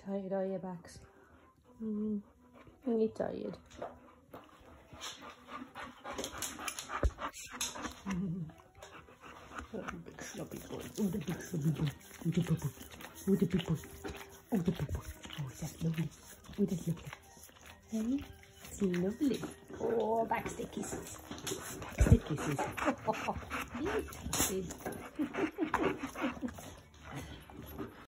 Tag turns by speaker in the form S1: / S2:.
S1: Tired, are you, Bax? Are you tired? Oh, the big sloppy boy. Oh, the big sloppy boy. Oh, the big boy. Oh, the big boy. Oh, the big boy. Oh, that's lovely. Oh, that's lovely. Hey, it's lovely. Oh, backstick kisses. Backstick kisses. Oh, you